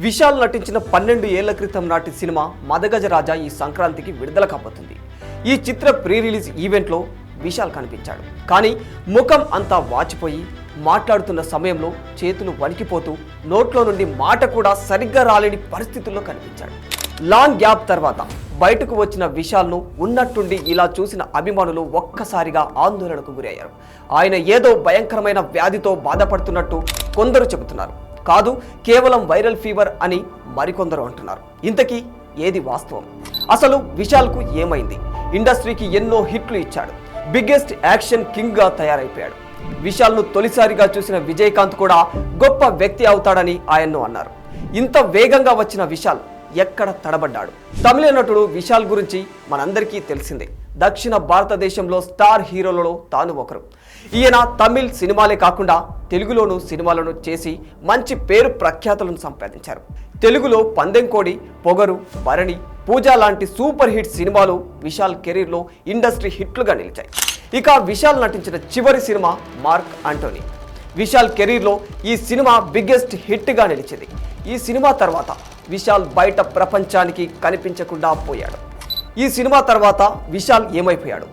విశాల్ నటించిన 12 ఏళ్ల క్రితం నాటి సినిమా మదగజరాజా ఈ సంక్రాంతికి విడుదల కాబోతుంది. ఈ చిత్ర ప్రీ రిలీజ్ ఈవెంట్లో విశాల్ కనిపించాడు. కానీ ముఖం అంతా వాచిపోయి మాట్లాడుతున్న సమయంలో చేతులు వణికిపోతూ నోట్లో నుండి మాట కూడా సరిగ్గా రాలేని పరిస్థితుల్లో కనిపించాడు. లాంగ్ గ్యాప్ తర్వాత బయటకు వచ్చిన విశాల్ను ఉన్నట్టుండి ఇలా చూసిన అభిమానులు ఒక్కసారిగా ఆందోళనకు గురయ్యారు. ఆయన ఏదో భయంకరమైన వ్యాధితో బాధపడుతున్నట్టు కొందరు చెబుతున్నారు. కాదు, కేవలం వైరల్ ఫీవర్ అని మరికొందరు అంటున్నారు. ఇంతకీ ఏది వాస్తవం? అసలు విశాల్కు ఏమైంది? ఇండస్ట్రీకి ఎన్నో హిట్లు ఇచ్చాడు. బిగ్గెస్ట్ యాక్షన్ కింగ్ గా తయారైపోయాడు. విశాల్ను తొలిసారిగా చూసిన విజయకాంత్ కూడా గొప్ప వ్యక్తి అవుతాడని ఆయన్ను అన్నారు. ఇంత వేగంగా వచ్చిన విశాల్ ఎక్కడ తడబడ్డాడు? తమిళ నటుడు విశాల్ గురించి మనందరికీ తెలిసిందే. దక్షిణ భారతదేశంలో స్టార్ హీరోలలో తాను ఒకరు. ఈయన తమిళ్ సినిమాలే కాకుండా తెలుగులోనూ సినిమాలను చేసి మంచి పేరు ప్రఖ్యాతులను సంపాదించారు. తెలుగులో పందెంకోడి, పొగరు, భరణి, పూజ లాంటి సూపర్ హిట్ సినిమాలు విశాల్ కెరీర్లో ఇండస్ట్రీ హిట్లుగా నిలిచాయి. ఇక విశాల్ నటించిన చివరి సినిమా మార్క్ ఆంటోనీ. విశాల్ కెరీర్లో ఈ సినిమా బిగ్గెస్ట్ హిట్గా నిలిచింది. ఈ సినిమా తర్వాత విశాల్ బయట ప్రపంచానికి కనిపించకుండా పోయాడు. ఈ సినిమా తర్వాత విశాల్ ఏమైపోయాడు,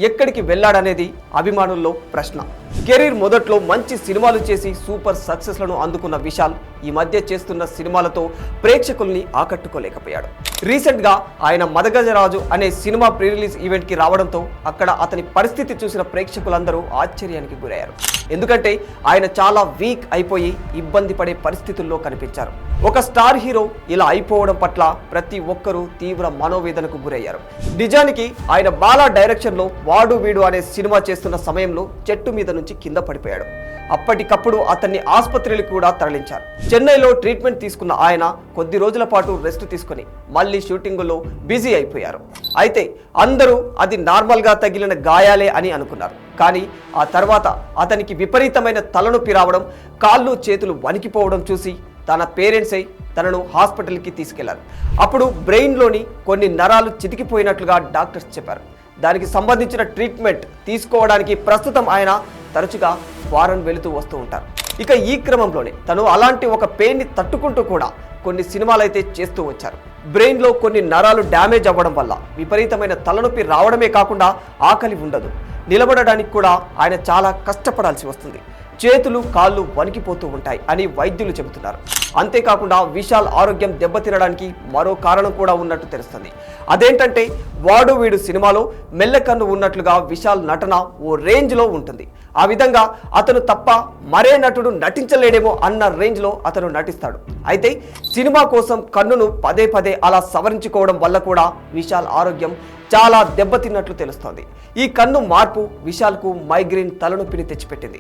ఎక్కడికి వెళ్ళాడనేది అభిమానుల్లో ప్రశ్న. కెరీర్ మొదట్లో మంచి సినిమాలు చేసి సూపర్ సక్సెస్లను అందుకున్న విశాల్ ఈ మధ్య చేస్తున్న సినిమాలతో ప్రేక్షకుల్ని ఆకట్టుకోలేకపోయాడు. రీసెంట్గా ఆయన మదగజరాజు అనే సినిమా ప్రీ రిలీజ్ ఈవెంట్కి రావడంతో అక్కడ అతని పరిస్థితి చూసిన ప్రేక్షకులందరూ ఆశ్చర్యానికి గురయ్యారు. ఎందుకంటే ఆయన చాలా వీక్ అయిపోయి ఇబ్బంది పడే పరిస్థితుల్లో కనిపించారు. ఒక స్టార్ హీరో ఇలా అయిపోవడం పట్ల ప్రతి ఒక్కరూ తీవ్ర మనోవేదనకు గురయ్యారు. నిజానికి ఆయన బాలా డైరెక్షన్లో వాడు వీడు అనే సినిమా చేస్తున్న సమయంలో చెట్టు మీద నుంచి కింద పడిపోయాడు. అప్పటికప్పుడు అతన్ని ఆసుపత్రికి కూడా తరలించారు. చెన్నైలో ట్రీట్మెంట్ తీసుకున్న ఆయన కొద్ది రోజుల పాటు రెస్ట్ తీసుకుని మళ్ళీ షూటింగుల్లో బిజీ అయిపోయారు. అయితే అందరూ అది నార్మల్గా తగిలిన గాయాలే అని అనుకున్నారు. కానీ ఆ తర్వాత అతనికి విపరీతమైన తలనొప్పి రావడం, కాళ్ళు చేతులు వణికిపోవడం చూసి తన పేరెంట్సే తనను హాస్పిటల్కి తీసుకెళ్లారు. అప్పుడు బ్రెయిన్లోని కొన్ని నరాలు చితికిపోయినట్లుగా డాక్టర్స్ చెప్పారు. దానికి సంబంధించిన ట్రీట్మెంట్ తీసుకోవడానికి ప్రస్తుతం ఆయన తరచుగా ఫారెన్ వెళుతూ వస్తూ ఉంటారు. ఇక ఈ క్రమంలోనే తను అలాంటి ఒక పెయిన్ని తట్టుకుంటూ కూడా కొన్ని సినిమాలైతే చేస్తూ వచ్చారు. బ్రెయిన్లో కొన్ని నరాలు డ్యామేజ్ అవ్వడం వల్ల విపరీతమైన తలనొప్పి రావడమే కాకుండా ఆకలి ఉండదు. నిలబడడానికి కూడా ఆయన చాలా కష్టపడాల్సి వస్తుంది. చేతులు కాళ్ళు వణికిపోతూ ఉంటాయి అని వైద్యులు చెబుతున్నారు. అంతేకాకుండా విశాల్ ఆరోగ్యం దెబ్బతినడానికి మరో కారణం కూడా ఉన్నట్టు తెలుస్తుంది. అదేంటంటే వాడు వీడు సినిమాలో మెల్లకన్ను ఉన్నట్లుగా విశాల్ నటన ఓ రేంజ్లో ఉంటుంది. ఆ విధంగా అతను తప్ప మరే నటుడు నటించలేడేమో అన్న రేంజ్లో అతను నటిస్తాడు. అయితే సినిమా కోసం కన్నును పదే పదే అలా సవరించుకోవడం వల్ల కూడా విశాల్ ఆరోగ్యం చాలా దెబ్బతిన్నట్లు తెలుస్తోంది. ఈ కన్ను మార్పు విశాల్కు మైగ్రేన్ తలనొప్పిని తెచ్చిపెట్టింది.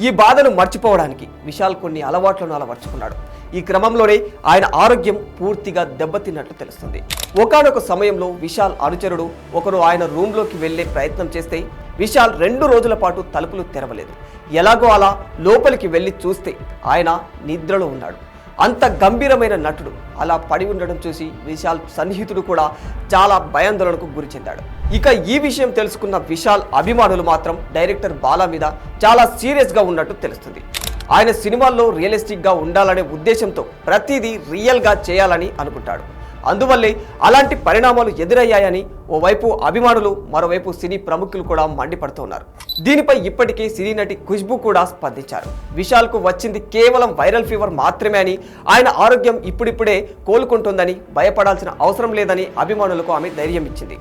ఈ బాధను మర్చిపోవడానికి విశాల్ కొన్ని అలవాట్లను అలవర్చుకున్నాడు. ఈ క్రమంలోనే ఆయన ఆరోగ్యం పూర్తిగా దెబ్బతిన్నట్లు తెలుస్తుంది. ఒకానొక సమయంలో విశాల్ అనుచరుడు ఒకరు ఆయన రూమ్లోకి వెళ్లే ప్రయత్నం చేస్తే విశాల్ 2 రోజుల పాటు తలుపులు తెరవలేదు. ఎలాగో అలా లోపలికి వెళ్ళి చూస్తే ఆయన నిద్రలో ఉన్నాడు. అంత గంభీరమైన నటుడు అలా పడి ఉండడం చూసి విశాల్ సన్నిహితుడు కూడా చాలా భయాందోళనకు గురి చెందాడు. ఇక ఈ విషయం తెలుసుకున్న విశాల్ అభిమానులు మాత్రం డైరెక్టర్ బాలా మీద చాలా సీరియస్గా ఉన్నట్టు తెలుస్తుంది. ఆయన సినిమాల్లో రియలిస్టిక్గా ఉండాలనే ఉద్దేశంతో ప్రతిదీ రియల్గా చేయాలని అనుకుంటాడు. అందువల్లే అలాంటి పరిణామాలు ఎదురయ్యాయని ఓవైపు అభిమానులు, మరోవైపు సినీ ప్రముఖులు కూడా మండిపడుతున్నారు. దీనిపై ఇప్పటికే సినీ నటి ఖుష్బూ కూడా స్పందించారు. విశాల్కు వచ్చింది కేవలం వైరల్ ఫీవర్ మాత్రమే అని, ఆయన ఆరోగ్యం ఇప్పుడిప్పుడే కోలుకుంటుందని, భయపడాల్సిన అవసరం లేదని అభిమానులకు ఆమె ధైర్యం ఇచ్చింది.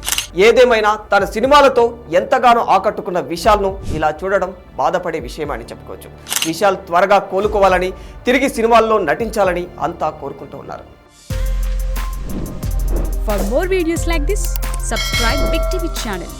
ఏదేమైనా తన సినిమాలతో ఎంతగానో ఆకట్టుకున్న విశాల్ను ఇలా చూడడం బాధపడే విషయమని చెప్పుకోవచ్చు. విశాల్ త్వరగా కోలుకోవాలని, తిరిగి సినిమాల్లో నటించాలని అంతా కోరుకుంటూ ఉన్నారు. For more videos like this, subscribe Big TV channel.